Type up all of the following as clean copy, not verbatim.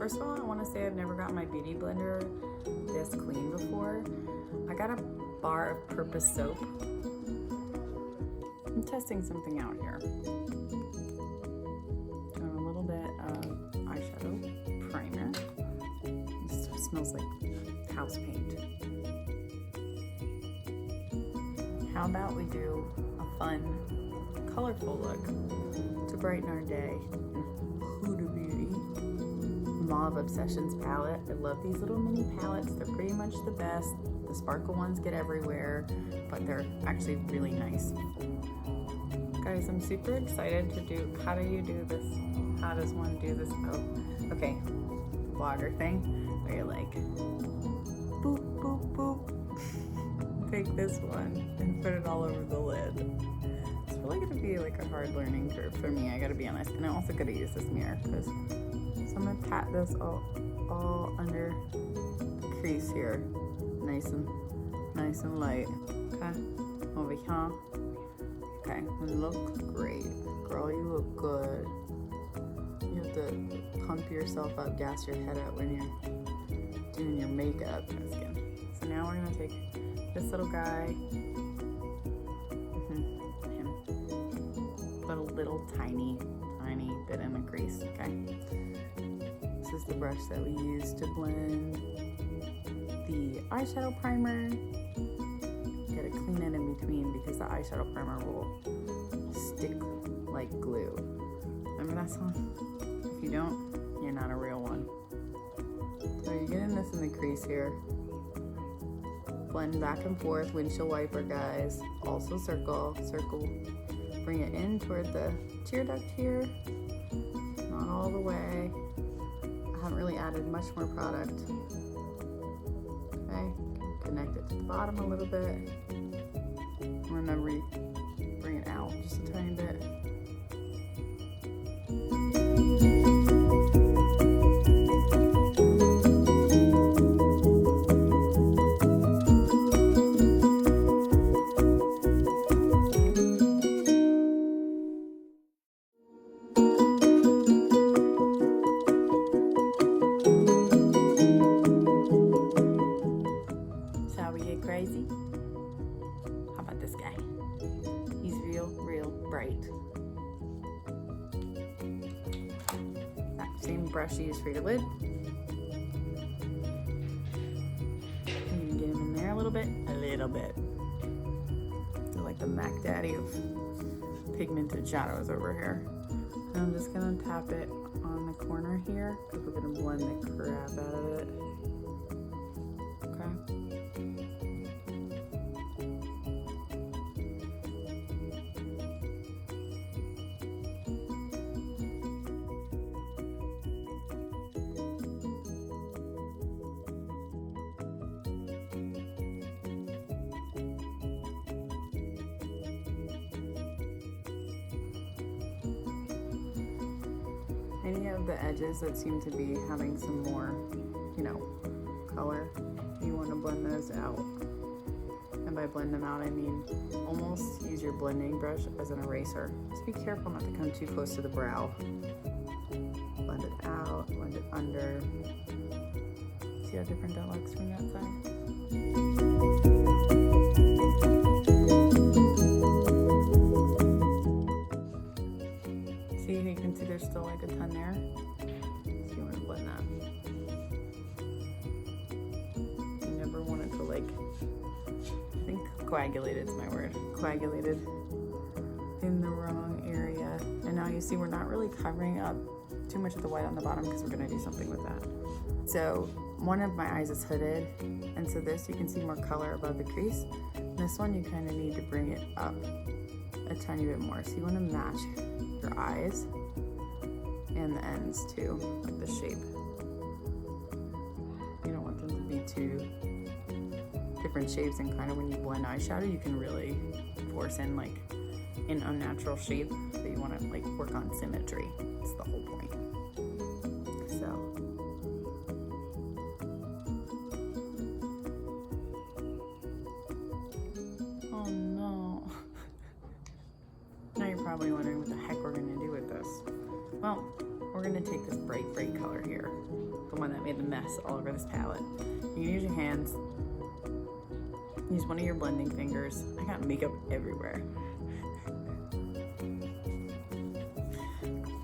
First of all, I want to say I've never gotten my beauty blender this clean before. I got a bar of purpose soap. I'm testing something out here. Doing a little bit of eyeshadow primer. This smells like house paint. How about we do a fun, colorful look to brighten our day? Huda Beauty Mauve Obsessions palette. I love these little mini palettes. They're pretty much the best. The sparkle ones get everywhere, but they're actually really nice. Guys, I'm super excited to do, how do you do this? How does one do this? Oh, okay, vlogger thing, where you're like, boop, boop, boop. Take this one and put it all over the lid. It's really gonna be like a hard learning curve for me, I gotta be honest. And I'm also gonna use this mirror, so I'm gonna pat this all under the crease here. Nice and light. Okay, over here. Okay, you look great. Girl, you look good. You have to pump yourself up, gas your head up when you're doing your makeup. So now we're gonna take this little guy, him. Put a little tiny bit in the crease, okay? This is the brush that we use to blend the eyeshadow primer. Gotta clean it in between because the eyeshadow primer will stick like glue. Remember that song? If you don't, you're not a real one. So you're getting this in the crease here. Blend back and forth, windshield wiper, guys. Also circle. Bring it in toward the tear duct here. Not all the way. I haven't really added much more product. Okay, connect it to the bottom a little bit. Remember, bring it out just a tiny bit. Shall we get crazy? How about this guy? He's real bright. That same brush you use for your lid. You can get him in there a little bit. They're like the Mac Daddy of pigmented shadows over here. And I'm just gonna tap it on the corner here because we're gonna blend the crap out of it. Okay. Any of the edges that seem to be having some more, color, you want to blend those out. And by blend them out, I mean almost use your blending brush as an eraser. Just be careful not to come too close to the brow. Blend it out, blend it under. See how different that looks from that side? See, you can see there's still like a ton there. So you want to blend that. You never want it to like, I think coagulated is my word. Coagulated in the wrong area. And now you see we're not really covering up too much of the white on the bottom because we're gonna do something with that. So one of my eyes is hooded. And so this, you can see more color above the crease. This one, you kind of need to bring it up a tiny bit more. So you want to match your eyes and the ends too, like the shape. You don't want them to be too different shapes, and kind of when you blend eyeshadow, you can really force in like an unnatural shape, but you want to like work on symmetry. That's the whole point. So. Oh no. Now you're probably wondering what the heck we're gonna do with this. Well, we're gonna take this this bright color here, the one that made the mess all over this palette. You can use your hands, use one of your blending fingers. I got makeup everywhere.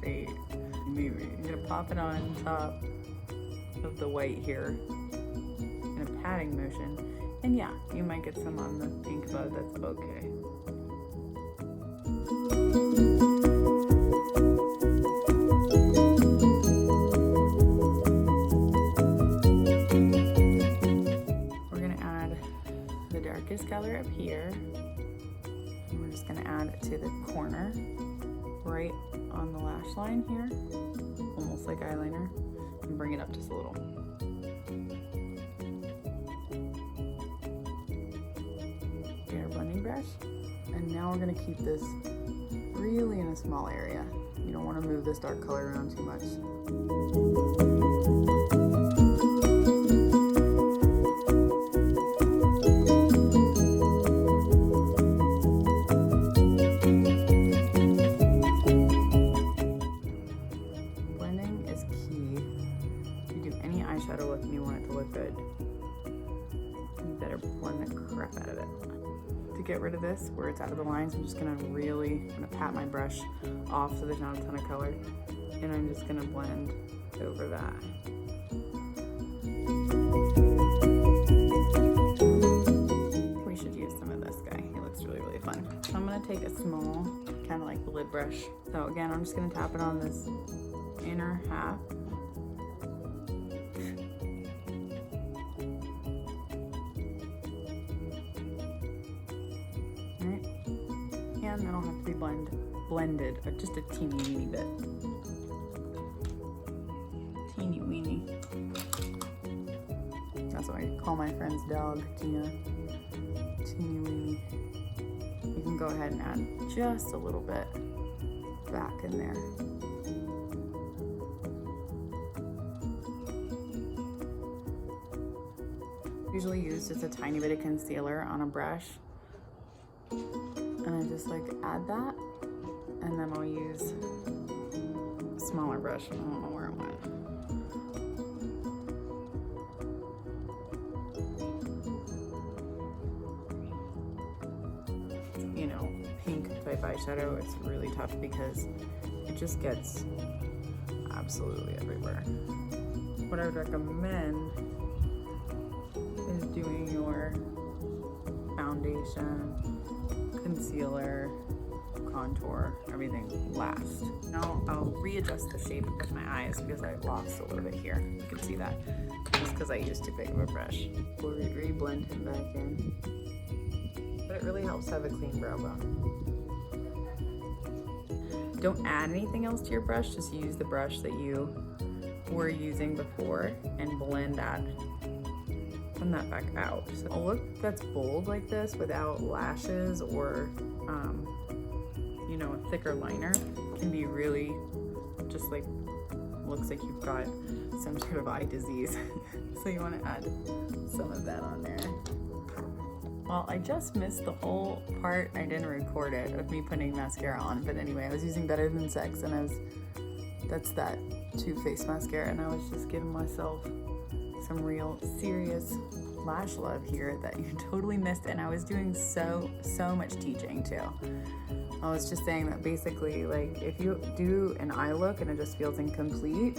Great. You're gonna pop it on top of the white here in a patting motion. And yeah, you might get some on the pink above, that's okay. We're gonna add the darkest color up here. And we're just gonna add it to the corner, right on the lash line here, almost like eyeliner, and bring it up just a little. Get our blending brush, and now we're gonna keep this really in a small area. You don't want to move this dark color around too much. Blending is key. If you do any eyeshadow look and you want it to look good, you better blend the crap out of it. To get rid of this, where it's out of the lines, I'm just gonna pat my brush off so there's not a ton of color, and I'm just gonna blend over that. We should use some of this guy. He looks really fun. So I'm gonna take a small, kind of like the lid brush. So again, I'm just gonna tap it on this inner half. And that'll have to be blended, but just a teeny weeny bit. Teeny weeny. That's what I call my friend's dog, Tina. Teeny weeny. You can go ahead and add just a little bit back in there. Usually use just a tiny bit of concealer on a brush. And I just like add that, and then I'll use a smaller brush. I don't know where it went. You know, pink type eyeshadow, it's really tough because it just gets absolutely everywhere. What I would recommend is doing your foundation, concealer, contour, everything last. Now I'll readjust the shape of my eyes because I lost a little bit here. You can see that just because I used too big of a brush. We'll re-blend him back in. But it really helps to have a clean brow bone. Don't add anything else to your brush, just use the brush that you were using before and blend that back out. So a look that's bold like this without lashes or you know, a thicker liner can be really just like, looks like you've got some sort of eye disease. So you want to add some of that on there. Well, I just missed the whole part, I didn't record it, of me putting mascara on, but anyway, I was using Better Than Sex, and that's that Too Faced mascara, and I was just giving myself some real serious lash love here that you totally missed. And I was doing so much teaching too. I was just saying that basically, like, if you do an eye look and it just feels incomplete,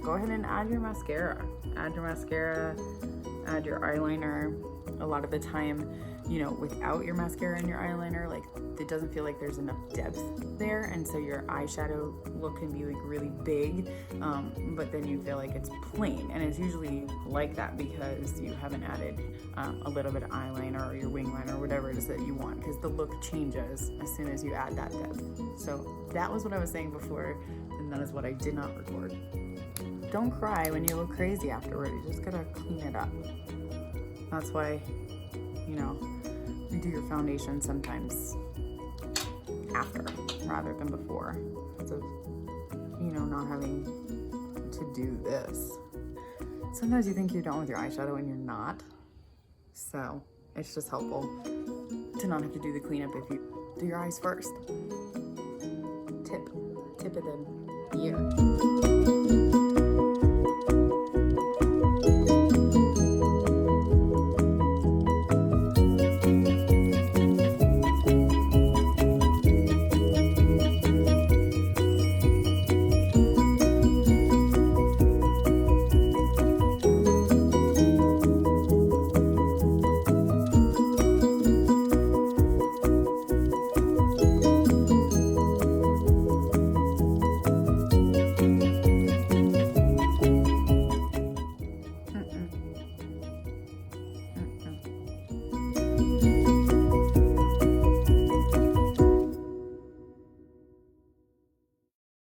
go ahead and add your mascara. Add your eyeliner. A lot of the time, you know, without your mascara and your eyeliner, like, it doesn't feel like there's enough depth there, and so your eyeshadow look can be like really big, but then you feel like it's plain, and it's usually like that because you haven't added a little bit of eyeliner or your wing liner or whatever it is that you want, because the look changes as soon as you add that depth. So that was what I was saying before, and that is what I did not record. Don't cry when you look crazy afterward. You just gotta clean it up. That's why, you know, you do your foundation sometimes after rather than before. So, you know, not having to do this. Sometimes you think you're done with your eyeshadow and you're not. So it's just helpful to not have to do the cleanup if you do your eyes first. Tip of the year.